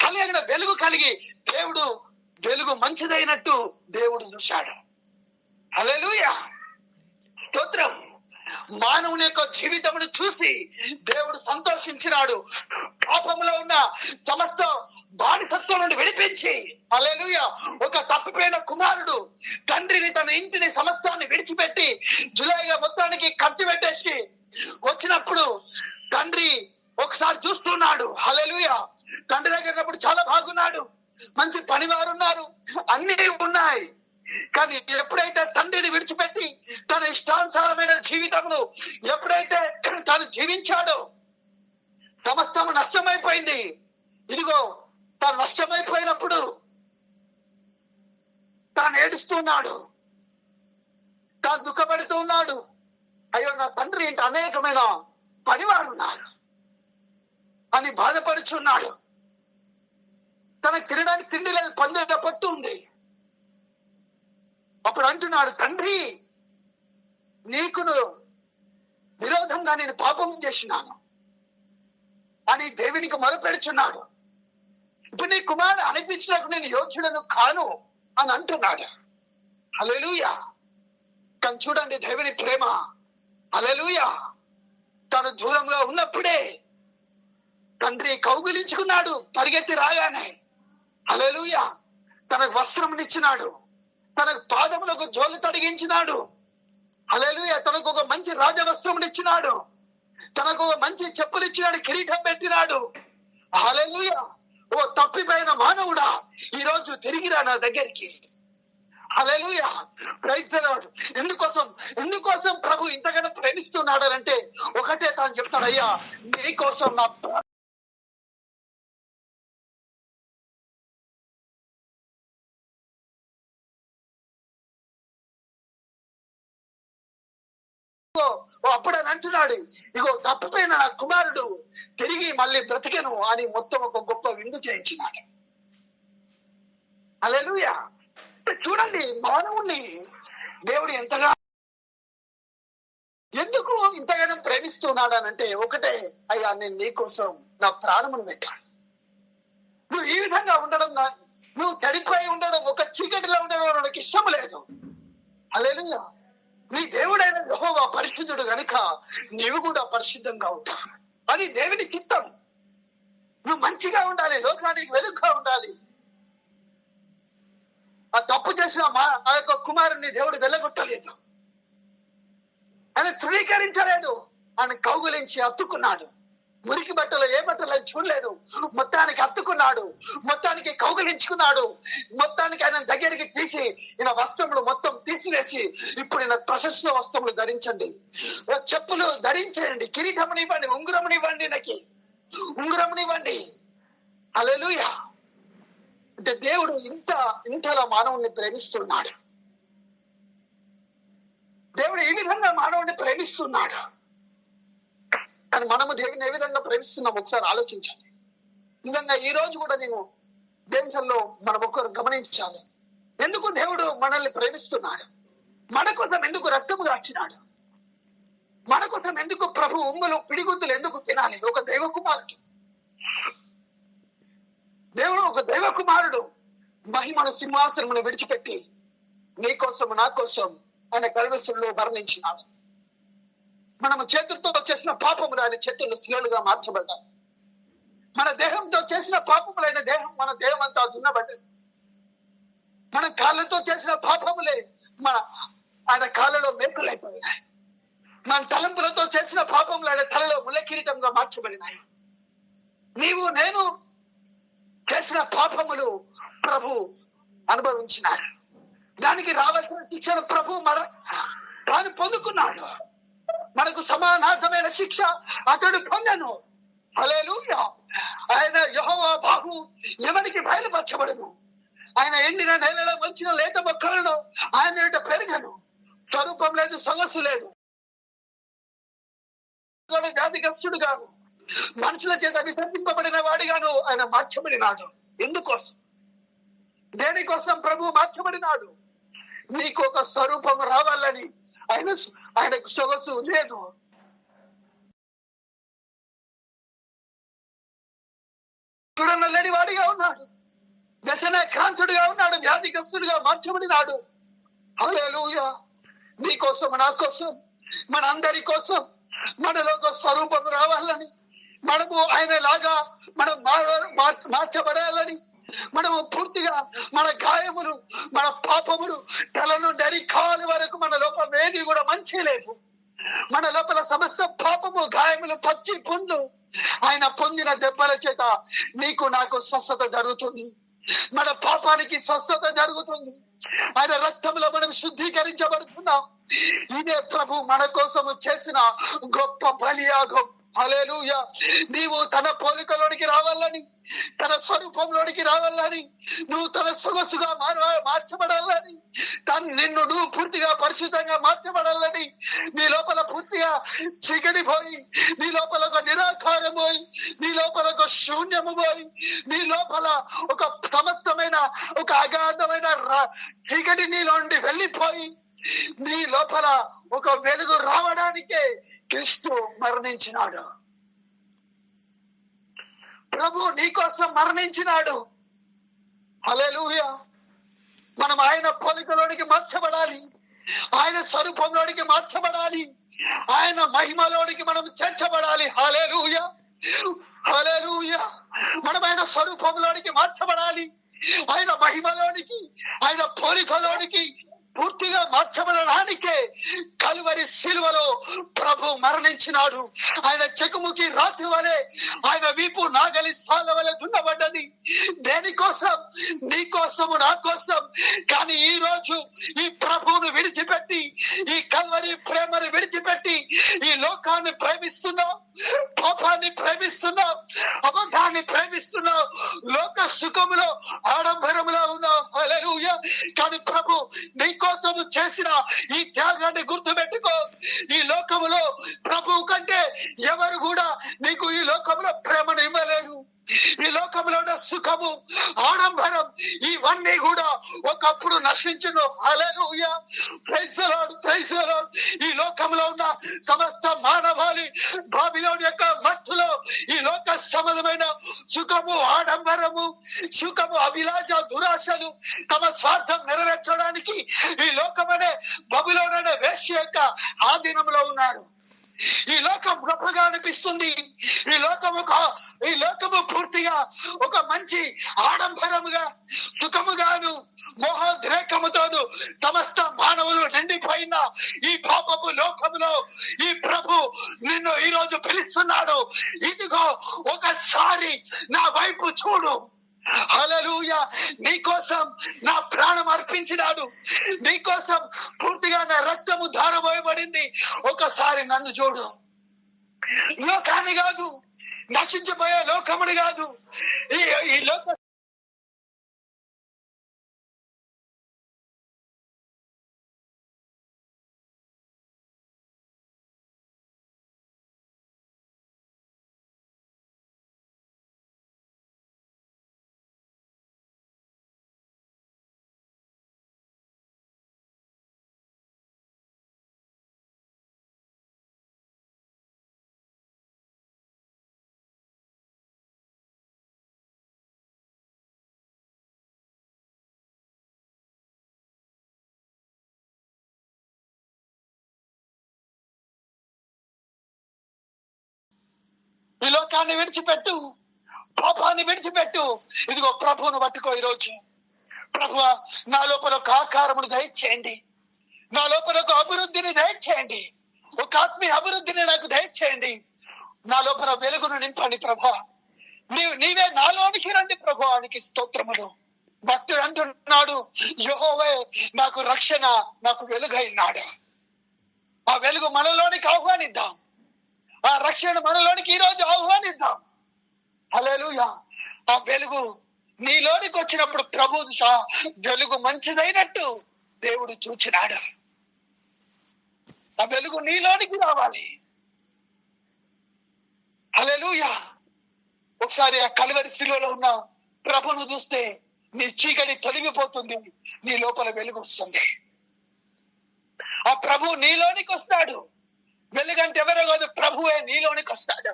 కలిగిన వెలుగు కలిగి దేవుడు వెలుగు మంచిదైనట్టు దేవుడు చూశాడు. హల్లెలూయా. స్తోత్రం. మానవుని యొక్క జీవితమును చూసి దేవుడు సంతోషించినాడు. పాపంలో ఉన్న సమస్త బానిసత్వం నుండి విడిపించి, హల్లెలూయా, ఒక తప్పిపోయిన కుమారుడు తండ్రిని, తన ఇంటిని, సమస్తాన్ని విడిచిపెట్టి జులైగా మొత్తానికి కత్తి పెట్టేసి వచ్చినప్పుడు తండ్రి ఒకసారి చూస్తున్నాడు. హల్లెలూయా. తండ్రి దగ్గర చాలా బాగున్నాడు, మంచి పనివారు ఉన్నారు, అన్ని ఉన్నాయి. కానీ ఎప్పుడైతే తండ్రిని విడిచిపెట్టి తన ఇష్టానుసారమైన జీవితమును ఎప్పుడైతే తాను జీవించాడో సమస్తము నష్టమైపోయింది. ఇదిగో తాను నష్టమైపోయినప్పుడు తాను ఏడుస్తున్నాడు, తాను దుఃఖపడుతూ ఉన్నాడు. అయ్యో నా తండ్రి ఇంటి అనేకమైన పనివారు ఉన్నారు అని బాధపడుచున్నాడు. తనకు తినడానికి తిండి లేదు, పందేట పట్టు ఉంది. అప్పుడు అంటున్నాడు, తండ్రి నీకును విరోధంగా నేను పాపం చేసినాను అని దేవునికి మొరపెడుచున్నాడు. ఇప్పుడు నీ కుమారుడు అనిపించినప్పుడు నేను యోగ్యుడను కాను అని అంటున్నాడు. హల్లెలూయా. కానీ చూడండి దేవుని ప్రేమ. హల్లెలూయా. తను దూరంగా ఉన్నప్పుడే తండ్రి కౌగిలించుకున్నాడు పరిగెత్తి రాగానే. హల్లెలూయా. తనకు వస్త్రమునిచ్చినాడు, తనకు పాదములకు జోలు తొడిగించినాడు. హల్లెలూయా. తనకు ఒక మంచి రాజవస్త్రమునిచ్చినాడు, తనకు ఒక మంచి చెప్పులు ఇచ్చినాడు, కిరీటం పెట్టినాడు. హల్లెలూయా. ఓ తప్పిపోయిన మానవుడా, ఈ రోజు తిరిగిరా నా దగ్గరికి. హల్లెలూయా. Praise the Lord. ఎందుకోసం ప్రభు ఇంతగానో ప్రేమిస్తున్నాడు అంటే ఒకటే తాను చెప్తాడు, అయ్యా నీ కోసం నా అప్పుడు అని అంటున్నాడు, ఇగో తప్పిపోయిన నా కుమారుడు తిరిగి మళ్ళీ బ్రతికెను అని మొత్తం ఒక గొప్ప విందు చేయించినాడు. హల్లెలూయా. చూడండి మానవుణ్ణి దేవుడు ఎందుకు ఇంతగానో ప్రేమిస్తున్నాడు అని అంటే ఒకటే, అయ్యా నేను నీ కోసం నా ప్రాణమును పెట్టాను. నువ్వు ఈ విధంగా ఉండడం, నువ్వు తడిపోయి ఉండడం, ఒక చీకటిలో ఉండడం నాకు ఇష్టం లేదు. హల్లెలూయా. నీ దేవుడైన యెహోవా పరిశుద్ధుడు గనుక నీవు కూడా పరిశుద్ధంగా ఉంటావు. అది దేవుని చిత్తం. నువ్వు మంచిగా ఉండాలి, లోకానికి వెలుగుగా ఉండాలి. ఆ తప్పు చేసిన ఆ యొక్క కుమారుని దేవుడు వెళ్ళగొట్టలేదు, ఆయన తృణీకరించలేదు, ఆయన కౌగులించి హత్తుకున్నాడు. మురికి బట్టలు ఏ బట్టలు చూడలేదు, మొత్తానికి హత్తుకున్నాడు, మొత్తానికి కౌగిలించుకున్నాడు, మొత్తానికి ఆయన దగ్గరికి తీసి ఈయన వస్త్రములు మొత్తం తీసివేసి ఇప్పుడు ఈయన ప్రశస్త వస్త్రములు ధరించండి, చెప్పులు ధరించండి, కిరీటమునివ్వండి, ఉంగరమునివ్వండి, నాకు ఉంగరమునివ్వండి. హల్లెలూయా. అంటే దేవుడు ఇంతలా మానవుణ్ణి ప్రేమిస్తున్నాడు. దేవుడు ఈ విధంగా మానవుడిని ప్రేమిస్తున్నాడు. కానీ మనము దేవుని ఏ విధంగా ప్రేమిస్తున్నాం ఒకసారి ఆలోచించండి. నిజంగా ఈ రోజు కూడా నేను దేశంలో మనం ఒకరు గమనించాలి. ఎందుకు దేవుడు మనల్ని ప్రేమిస్తున్నాడు? మన కోసం ఎందుకు రక్తము గార్చినాడు? మన కోసం ఎందుకు ప్రభు ఉమ్ములు పిడిగుద్దులు ఎందుకు తినాలి? ఒక దైవ కుమారుడు, దేవుడు ఒక దైవ కుమారుడు మహిమను సింహాసనమును విడిచిపెట్టి నీ కోసం నా కోసం ఆయన కల్వరిలో మరణించినాడు. మనము చేతులతో చేసిన పాపములు ఆయన చేతుల్లో శిలలుగా మార్చబడ్డాయి. మన దేహంతో చేసిన పాపములైన దేహం మన దేహం అంతా దున్నబడ్డది. మన కాళ్ళతో చేసిన పాపములే ఆయన కాళ్ళలో మేకులైపోయినాయి. మన తలంపులతో చేసిన పాపములు ఆయన తలలో ముళ్ళ కిరీటంగా మార్చబడినాయి. నీవు నేను చేసిన పాపములు ప్రభు అనుభవించినాడు. దానికి రావాల్సిన శిక్షను ప్రభు తాను పొందుకున్నాడు. మనకు సమానార్థమైన శిక్ష అతడు పొందను. హల్లెలూయా. ఆయన యెహోవా బాహు ఎవరికి బయలుపరచబడను. ఆయన ఎండిన నేలలో మొలిచిన లేత మొక్కలను ఆయన ఎదుట పెరగను. స్వరూపం లేదు, సొగసు లేదు, వ్యాధిగ్రస్తుడు గాను మనుషుల చేత విసర్జింపబడిన వాడిగాను ఆయన మార్చబడినాడు. ఎందుకోసం? దేనికోసం ప్రభు మార్చబడినాడు? నీకు ఒక స్వరూపం రావాలని. ఆయనకు సొగసు లేదు, చూడనలేని వాడిగా ఉన్నాడు, వ్యసన క్రాంతుడిగా ఉన్నాడు, వ్యాధిగ్రస్తుడిగా మార్చబడినాడు. హల్లెలూయా. నీ కోసం, నా కోసం, మన అందరి కోసం మనలో ఒక స్వరూపం రావాలని, మనము ఆయన లాగా మనం మార్చబడాలని, మనము పూర్తిగా మన గాయములు, మన పాపములు తల నుండి కాలి వరకు మన లోపల ఏది కూడా మంచి లేదు. మన లోపల సమస్త పాపము, గాయములు, పచ్చి పుండ్లు ఆయన పొందిన దెబ్బల చేత నీకు నాకు స్వస్థత జరుగుతుంది. మన పాపానికి స్వస్థత జరుగుతుంది. ఆయన రక్తంలో మనం శుద్ధీకరించబడుతున్నాం. ఇదే ప్రభు మన కోసము చేసిన గొప్ప బలియాగం. హల్లెలూయా. నీవు తన పోలికలోనికి రావాలని, తన స్వరూపంలోనికి రావాలని, నువ్వు తన సొగసుగా మార్చబడాలని, నిన్ను నువ్వు పూర్తిగా పరిశుద్ధంగా మార్చబడాలని, నీ లోపల పూర్తిగా చీకటి పోయి, నీ లోపల ఒక నిరాకారం పోయి, నీ లోపల ఒక శూన్యము పోయి, నీ లోపల ఒక సమస్తమైన ఒక అగాధమైన చీకటి నీలో నుండి వెళ్ళిపోయి, నీ లోపల ఒక వెలుగు రావడానికే క్రీస్తు మరణించినాడు. ప్రభు నీ కోసం మరణించినాడు. హల్లెలూయా. మనం ఆయన పోలికలోనికి మార్చబడాలి, ఆయన స్వరూపంలోనికి మార్చబడాలి, ఆయన మహిమలోనికి మనం చేర్చబడాలి. హల్లెలూయా. హల్లెలూయా. మనం ఆయన స్వరూపంలోనికి మార్చబడాలి, ఆయన మహిమలోనికి, ఆయన పోలికలోనికి పూర్తిగా మార్చబడడానికే కలువరి శిలువలో ప్రభు మరణించినాడు. ఆయన చెకుముకి రాతి వలె, ఆయన వీపు నాగలి సాల వలె దున్నబడ్డది. దేనికోసం? నీ కోసము, నా కోసం. కానీ ఈ రోజు ఈ ప్రభువును విడిచిపెట్టి, ఈ కల్వరి ప్రేమను విడిచిపెట్టి ఈ లోకాన్ని ప్రేమిస్తున్నావు, పాపాన్ని ప్రేమిస్తున్నావు, అబద్ధాన్ని ప్రేమిస్తున్నావు, లోక సుఖములో ఆడంబరములో ఉన్నావు. హల్లెలూయా. కానీ ప్రభు నీ కోసము చేసిన ఈ త్యాగాన్ని గుర్తు పెట్టుకో. ఈ లోకములో ప్రభువు కంటే ఎవరు కూడా నీకు ఈ లోకంలో ప్రేమను ఇవ్వలేరు. ఈ లోకంలో ఉన్న సుఖము, ఆడంబరం ఇవన్నీ కూడా ఒకప్పుడు నశించును. Hallelujah. Praise the Lord, praise the Lord. ఈ లోకంలో ఉన్న సమస్త మానవాళి బాబిలోను యొక్క మత్తులో ఈ లోక సంబంధమైన సుఖము, ఆడంబరము, సుఖము, అభిలాష, దురాశలు తమ స్వార్థం నెరవేర్చడానికి ఈ లోకమనే బబులోను అనే వేశ్య యొక్క ఆధీనంలో ఉన్నారు. ఈ లోకం గొప్పగా అనిపిస్తుంది. ఈ లోకము పూర్తిగా ఒక మంచి ఆడంబరముగా, సుఖముగాను, మోహోద్రేకముతోను సమస్త మానవులు నిండిపోయిన ఈ పాపపు లోకములో ఈ ప్రభు నిన్ను ఈ రోజు పిలుస్తున్నాడు. ఇదిగో ఒకసారి నా వైపు చూడు. హల్లెలూయా. నీకోసం నా ప్రాణం అర్పించినాడు, నీకోసం పూర్తిగా నా రక్తము ధారపోయబడింది. ఒకసారి నన్ను చూడు. లోకాన్ని కాదు, నశించిపోయే లోకముని కాదు, ఈ లోక లోకాన్ని విడిచిపెట్టు, పాపాన్ని విడిచిపెట్టు. ఇదిగో ప్రభువును పట్టుకో. ఈరోజు ప్రభువా, నా లోపల ఒక ఆకారమును దయచేయండి, నా లోపల ఒక అభివృద్ధిని దయచేయండి, ఒక ఆత్మీయ అభివృద్ధిని నాకు దయచేయండి, నా లోపల వెలుగును నింపండి ప్రభువా. నీవే నాలోనికి రండి ప్రభువానికి స్తోత్రములు. భక్తుడు అంటున్నాడు, యెహోవా నాకు రక్షణ, నాకు వెలుగైనాడు. ఆ వెలుగు మనలోనికి ఆహ్వానిద్దాం, ఆ రక్షణ మనలోనికి ఈ రోజు ఆహ్వానిద్దాం. హల్లెలూయా. ఆ వెలుగు నీలోనికి వచ్చినప్పుడు ప్రభు వెలుగు మంచిదైనట్టు దేవుడు చూచినాడు. ఆ వెలుగు నీలోనికి రావాలి. హల్లెలూయా. ఒకసారి ఆ కలువరి శిలువలో ఉన్న ప్రభును చూస్తే నీ చీకటి తొలగిపోతుంది, నీ లోపల వెలుగు వస్తుంది. ఆ ప్రభు నీలోనికి వస్తాడు. వెలుగంటే ఎవరో కాదు, ప్రభువే నీలోనికి వస్తాడు.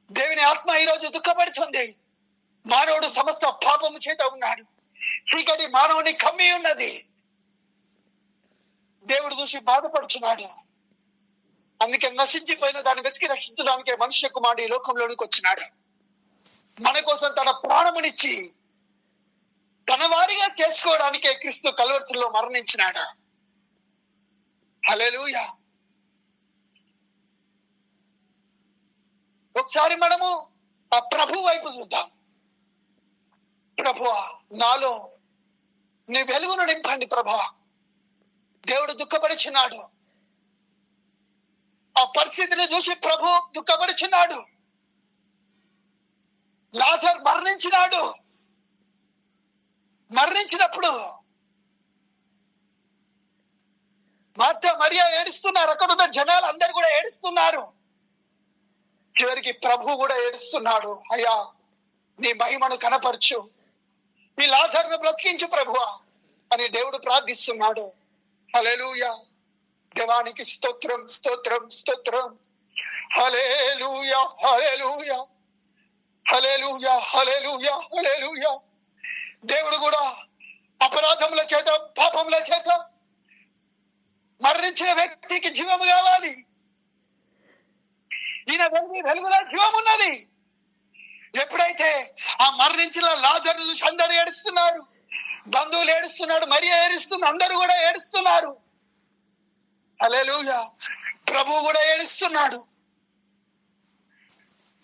దేవుని ఆత్మ ఈరోజు దుఃఖపడుతుంది. మానవుడు సమస్త పాపము చేత ఉన్నాడు, చీకటి మానవుని కమ్మి ఉన్నది. దేవుడు చూసి బాధపడుచున్నాడు. అందుకే నశించిపోయిన దాన్ని వెతికి రక్షించడానికి మనుష్య కుమారుడు ఈ లోకంలోనికి వచ్చినాడు. మన కోసం తన ప్రాణమునిచ్చి తన వారిగా చేసుకోవడానికే క్రీస్తు కల్వరిలో మరణించినాడు. హల్లెలూయా. ఒకసారి మనము ఆ ప్రభు వైపు చూద్దాం. ప్రభువా, నాలో నీ వెలుగును నింపండి ప్రభువా. దేవుడు దుఃఖపడుచున్నాడు. ఆ పరిస్థితిని చూసి ప్రభు దుఃఖపడుచున్నాడు. లాజరు మరణించినాడు. మరణించినప్పుడు మార్త మరియా ఏడుస్తున్నారు. అక్కడ ఉన్న జనాలు అందరు కూడా ఏడుస్తున్నారు. చివరికి ప్రభు కూడా ఏడుస్తున్నాడు. అయ్యా, నీ మహిమను కనపరచు, ఈ లాజరును బ్రతికించు ప్రభువా అని దేవుడు ప్రార్థిస్తున్నాడు. హల్లెలూయా. దేవానికి స్తోత్రం, స్తోత్రం, స్తోత్రం. హల్లెలూయా, హల్లెలూయా, హల్లెలూయా, హల్లెలూయా, హల్లెలూయా. దేవుడు కూడా అపరాధముల చేత, పాపముల చేత మరణించిన వ్యక్తికి జీవము కావాలి. ఈయన వెలుగులో జీవం ఉన్నది. ఎప్పుడైతే ఆ మరణించిన లాజరును చూసి అందరూ ఏడుస్తున్నారు, బంధువులు ఏడుస్తున్నాడు, మరియా ఏడుస్తుంది, అందరూ కూడా ఏడుస్తున్నారు. హల్లెలూయా. ప్రభు కూడా ఏడుస్తున్నాడు.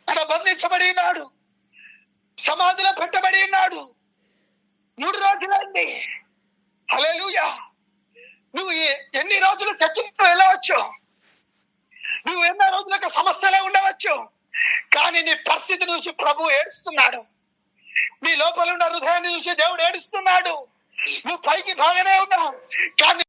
అక్కడ బంధించబడి ఉన్నాడు, సమాధిలో పెట్టబడి ఉన్నాడు. 3 రోజులైంది. హల్లెలూయా. నువ్వు ఎన్ని రోజులు చర్చకు వెళ్ళవచ్చు, నువ్వు ఎన్నో రోజులకు సమస్యలే ఉండవచ్చు, కానీ నీ పరిస్థితిని చూసి ప్రభు ఏడుస్తున్నాడు. నీ లోపల ఉన్న హృదయాన్ని చూసి దేవుడు ఏడుస్తున్నాడు. నువ్వు పైకి బాగానే ఉన్నావు, కానీ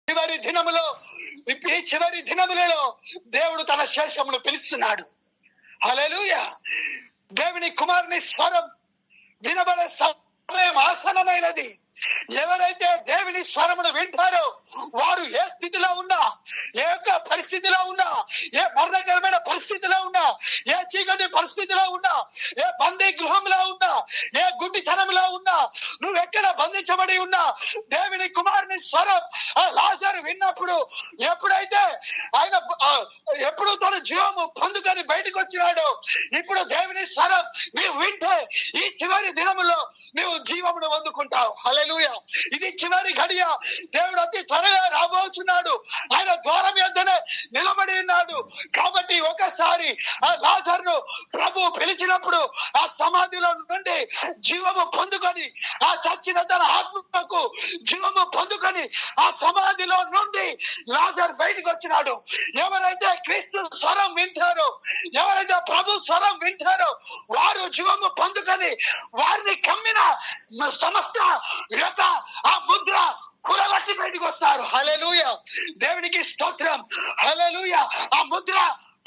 చివరి దినములలో దేవుడు తన శేషమును పిలుస్తున్నాడు. హల్లెలూయా. దేవుని కుమారుని స్వరం వినబడే సమయం ఆసన్నమైనది. ఎవరైతే దేవుని స్వరమును వింటారో వారు ఏ స్థితిలో ఉన్నా, ఏ యొక్క పరిస్థితిలో ఉన్నా, ఏ మరణకరమైన పరిస్థితిలో ఉన్నా, ఏ చీకటి పరిస్థితిలో ఉన్నా, ఏ బందీ గృహంలో ఉన్నా, ఏ గుడ్డితనంలో ఉన్నా, నువ్వెక్కడ బంధించబడి ఉన్నా, దేవుని కుమారుని స్వరం ఆ లాజరు విన్నప్పుడు, ఎప్పుడైతే ఆయన ఎప్పుడు తన జీవము పొందుకొని బయటకు వచ్చినాడో, ఇప్పుడు దేవుని స్వరం నీవు వింటే ఈ చివరి దినములో నువ్వు జీవమును పొందుకుంటావు. హల్లెలూయా. ఇది చివరి గడియ. దేవుడు అతి త్వరగా రాబోతున్నాడు. ఆయన ద్వారం యొద్దనే నిలబడి ఉన్నాడు. కాబట్టి ఒకసారి ఆ లాజరును ప్రభు పిలిచినప్పుడు ఆ సమాధిలో నుండి జీవము పొందుకొని, ఆ చచ్చిన తన ఆత్మకు జీవము పొందుకొని ఆ సమాధిలో నుండి లాజరు బయటకు వచ్చినాడు. ఎవరైతే క్రీస్తు స్వరం వింటారో, ఎవరైతే ప్రభు స్వరం వింటారో వారు జీవము పొందుకొని వారిని కమ్మిన సమస్త యొక్క ఆ ముద్ర కురగొట్టి బయటకు వస్తారు. హల్లెలూయా. దేవునికి స్తోత్రం. హల్లెలూయా. ఆ ముద్ర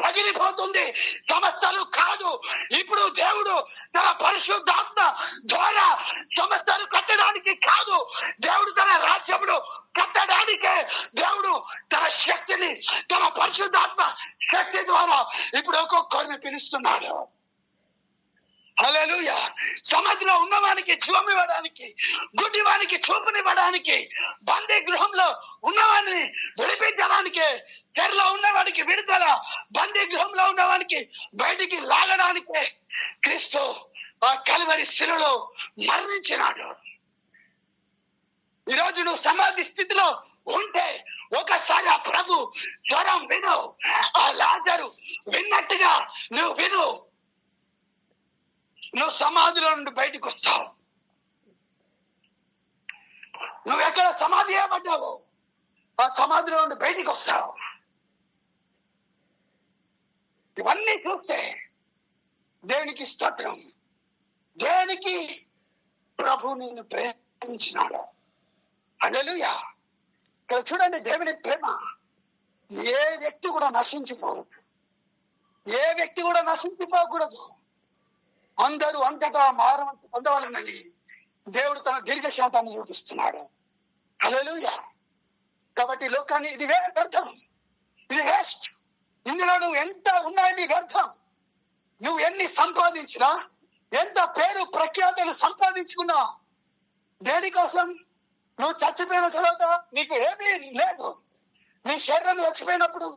పగిలిపోతుంది. సమస్తలు కాదు, ఇప్పుడు దేవుడు తన పరిశుద్ధాత్మ ద్వారా సమస్తలు కట్టడానికి కాదు, దేవుడు తన రాజ్యమును కట్టడానికే దేవుడు తన శక్తిని, తన పరిశుద్ధాత్మ శక్తి ద్వారా ఇప్పుడు ఒక్కొక్కరిని పిలుస్తున్నాడు. హల్లెలూయా. సమాధిలో ఉన్నవానికి జీవం ఇవ్వడానికి, గుడ్డివానికి చూపునివ్వడానికి, బందీ గృహంలో ఉన్నవాడిని విడిపించడానికి, తెరలో ఉన్నవాడికి విడుదల, బందీ గృహంలో ఉన్నవానికి బయటికి లాగడానికే క్రీస్తు ఆ కల్వరి శిలువలో మరణించినాడు. ఈరోజు నువ్వు సమాధి స్థితిలో ఉంటే ఒకసారి ఆ ప్రభు స్వరం విను. ఆ లాజరు విన్నట్టుగా నువ్వు విను. నువ్వు సమాధిలో నుండి బయటకు వస్తావు. నువ్వు ఎక్కడ సమాధి చేయబడ్డావు, ఆ సమాధిలో నుండి బయటికి వస్తావు. ఇవన్నీ చూస్తే దేవునికి స్తోత్రం. దేనికి ప్రభు నిన్ను ప్రేమించినాడు. హల్లెలూయా. ఇక్కడ చూడండి, దేవుని ప్రేమ ఏ వ్యక్తి కూడా నశించిపోవు, ఏ వ్యక్తి కూడా నశించిపోకూడదు. అందరూ అంతటా మారవంతు పొందవాలనని దేవుడు తన దీర్ఘశాంతాన్ని చూపిస్తున్నాడు. హల్లెలూయా. కాబట్టి లోకాన్ని ఇది వ్యర్థం, ఇది వేస్ట్. ఇందులో నువ్వు ఎంత ఉన్నది వ్యర్థం. నువ్వు ఎన్ని సంపాదించినా, ఎంత పేరు ప్రఖ్యాతలు సంపాదించుకున్నా, దేనికోసం? నువ్వు చచ్చిపోయిన తర్వాత నీకు ఏమీ లేదు. నీ శరీరం చచ్చిపోయినప్పుడు,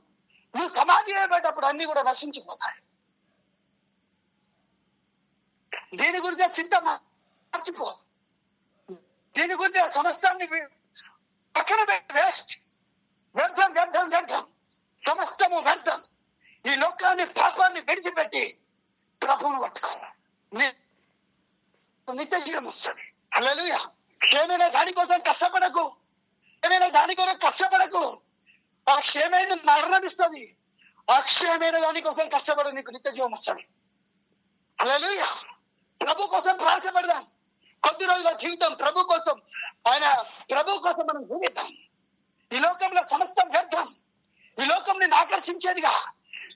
నువ్వు సమాధి అయిపోయేటప్పుడు అన్ని కూడా నశించిపోతాయి. దీని గురించి చింత మర్చిపో. దీని గురించి సమస్తాన్ని పక్కన వేస్ట్. వ్యర్థం, వ్యర్థం, వ్యర్థం, సమస్తము వ్యర్థం. ఈ లోకాన్ని, పాపాన్ని విడిచిపెట్టి ప్రభువును పట్టుకోవాలి. నిత్య జీవం వస్తుంది. హల్లెలూయా. క్షేమైన దానికోసం కష్టపడకు, క్షేమైన దానికోసం కష్టపడకు. ఆ క్షేమైన మరణం ఇస్తుంది. ఆ క్షేమైన దానికోసం కష్టపడు, నీకు నిత్య జీవం వస్తుంది. హల్లెలూయా. ప్రభు కోసం ప్రయాసపడదాం. కొద్ది రోజుల జీవితం ప్రభు కోసం, ఆయన ప్రభు కోసం మనం జీవిద్దాం. ఈ లోకంలో సమస్తం వ్యర్థం. ఈ లోకం నిన్ను ఆకర్షించేదిగా,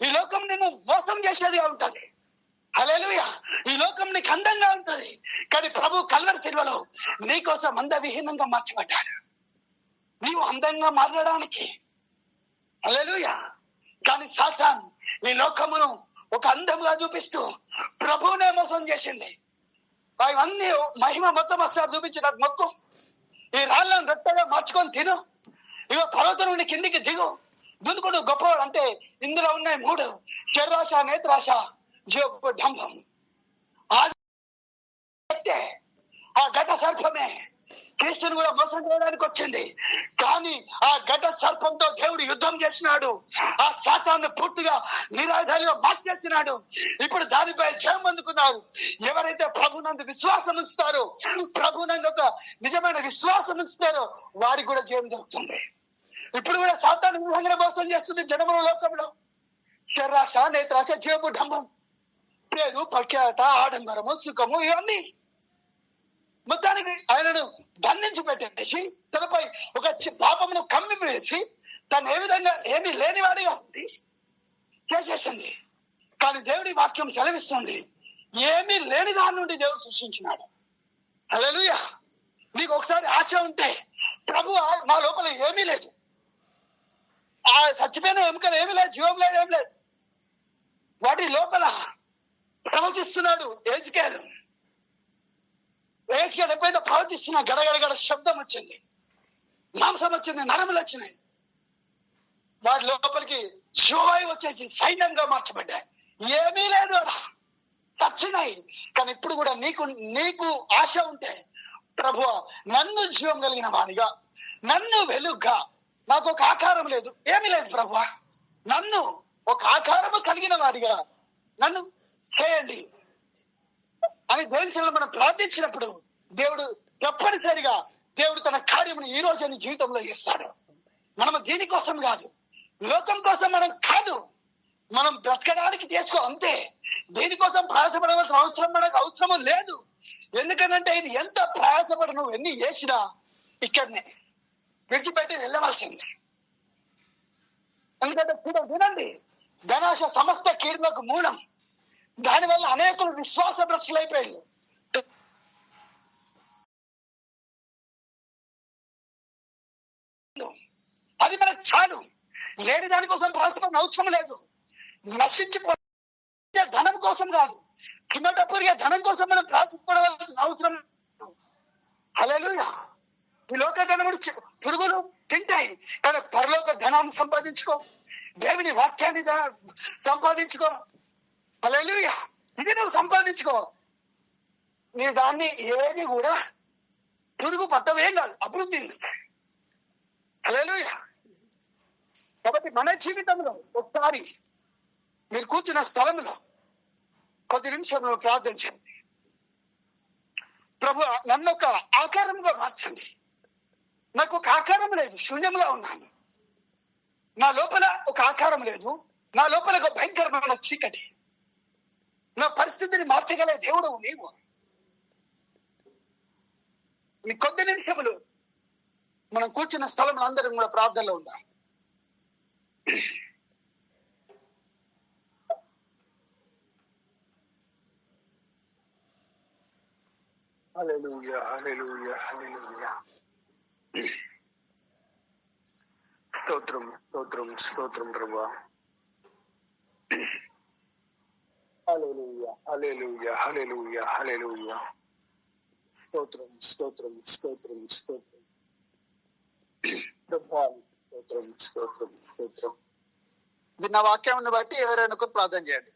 ఈ లోకం నిన్ను మోసం చేసేదిగా ఉంటది. హల్లెలూయా. ఈ లోకం నీకు అందంగా ఉంటది, కానీ ప్రభు కల్వరి శిలువలో నీకోసం అందవిహీనంగా మార్చబడ్డాడు, నీవు అందంగా మారడానికి. హల్లెలూయా. కానీ సాతాన్ ఈ లోకమును ఒక అందంగా చూపిస్తూ ప్రభువునే మోసం చేసింది. అవన్నీ మహిమ మొత్తం ఒకసారి చూపించి, నాకు మొత్తం ఈ రాళ్ళను రొట్టెగా మార్చుకొని తిను, ఇగో పర్వతం నుండి కిందికి దిగు, దున్నుకుడు గొప్పవాడు. అంటే ఇందులో ఉన్నాయి 3: శరీరాశ, నేత్రాశ, జీవపు డంభం. ఆ ఘట సర్పమే క్రీస్తుని కూడా మోసం చేయడానికి వచ్చింది. కానీ ఆ ఘట సర్పంతో దేవుడు యుద్ధం చేసినాడు. ఆ సాతాన్ని పూర్తిగా నిరాయుధాలుగా మార్చేసినాడు. ఇప్పుడు దానిపై జయం అందుకున్నారు. ఎవరైతే ప్రభునందు విశ్వాసం ఉంచుతారో, ప్రభునందు ఒక నిజమైన విశ్వాసం ఉంచుతారో, వారికి కూడా జయం దొరుకుతుంది. ఇప్పుడు కూడా సాతాను విధంగా మోసం చేస్తుంది జనముల లోకంలో. శరీరాశ, నేత్రాశ, జీవపు డంభం, పేరు, ప్రఖ్యాత, ఆడంబరము, సుఖము, ఇవన్నీ మొత్తానికి ఆయనను బంధించి పెట్టేసి, తనపై ఒక పాపమును కమ్మి వేసి, తను ఏ విధంగా ఏమీ లేనివాడిగా ఉంది చేసేసింది. కానీ దేవుడి వాక్యం సెలవిస్తుంది, ఏమీ లేని దాని నుండి దేవుడు సృష్టించినాడు. హల్లెలూయా. నీకు ఒకసారి ఆశ ఉంటే, ప్రభు మా లోపల ఏమీ లేదు, ఆ చచ్చిపోయిన ఎముకలు ఏమీ లేదు, జీవం లేదు, ఏం లేదు, వాటి లోపల ప్రవచిస్తున్నాడు. ఏజ్కేలు ఎప్పుడైతే ప్రవచిస్తున్నా గడగడగడ శబ్దం వచ్చింది, మాంసం వచ్చింది, నరములు వచ్చినాయి, వాటి లోపలికి శివవాయువు వచ్చేసి సైన్యంగా మార్చబడ్డాయి. ఏమీ లేదు, చచ్చినాయి. కానీ ఇప్పుడు కూడా నీకు ఆశ ఉంటే, ప్రభువా నన్ను జీవం కలిగిన వాడిగా, నన్ను వెలుగ్గా, నాకు ఒక ఆకారం లేదు, ఏమీ లేదు ప్రభువా, నన్ను ఒక ఆకారము కలిగిన వాడిగా నన్ను చేయండి అని దేవుని మనం ప్రార్థించినప్పుడు, దేవుడు తప్పనిసరిగా దేవుడు తన కార్యమును ఈ రోజు నీ జీవితంలో చేస్తాడు. మనము దీనికోసం కాదు, లోకం కోసం మనం కాదు, మనం బ్రతకడానికి చేసుకో అంతే. దీనికోసం ప్రయాసపడవలసిన అవసరం మనకు అవసరము లేదు. ఎందుకనంటే ఇది ఎంత ప్రయాసపడి నువ్వు ఎన్ని చేసినా ఇక్కడనే విడిచిపెట్టి వెళ్ళవలసింది. ఎందుకంటే వినండి, ధనాశ సమస్త కీడులకు మూలం. దానివల్ల అనేకులు విశ్వాస భ్రష్టులైపోయింది. అది మనకు చాలు. లేని దానికోసం ప్రాసపడిన అవసరం లేదు. నశించిపోయే ధనం కోసం కాదు, చిన్నటప్పుగా ధనం కోసం మనం ప్రాసపడవలసిన అవసరం. హల్లెలూయా. ఈ లోక ధనముడు పురుగులు తింటాయి, కానీ పరలోక ధనాన్ని సంపాదించుకో, దేవుని వాక్యాన్ని సంపాదించుకో. హల్లెలూయా. ఇది నువ్వు సంపాదించుకో, నీ దాన్ని ఏది కూడా పురుగు పట్టవేం కాదు, అభివృద్ధి. హల్లెలూయా. కాబట్టి మన జీవితంలో ఒకసారి మీరు కూర్చున్న స్థలంలో కొద్ది నిమిషంలో ప్రార్థించండి. ప్రభు, నన్ను ఒక ఆకారంగా మార్చండి. నాకు ఒక ఆకారం లేదు, శూన్యంగా ఉన్నాను. నా లోపల ఒక ఆకారం లేదు, నా లోపల ఒక భయంకరమైన చీకటి. నా పరిస్థితిని మార్చగల దేవుడు నీవు. నీ కొద్ది నిమిషములు మనం కూర్చున్న స్థలంలో అందరం కూడా ప్రార్థనలో ఉందాం. హల్లెలూయా, హల్లెలూయా, హల్లెలూయా. స్తోత్రం, స్తోత్రం, స్తోత్రం ప్రభువా. హల్లెలూయా, హల్లెలూయా, హల్లెలూయా, హల్లెలూయా. స్తోత్రం, స్తోత్రం, స్తోత్రం, స్తోత్రం ప్రభువా. స్తోత్రం, స్తోత్రం, స్తోత్రం. విన్న వాక్యాన్ని బట్టి ఎవరైనా ప్రార్థన చేయండి.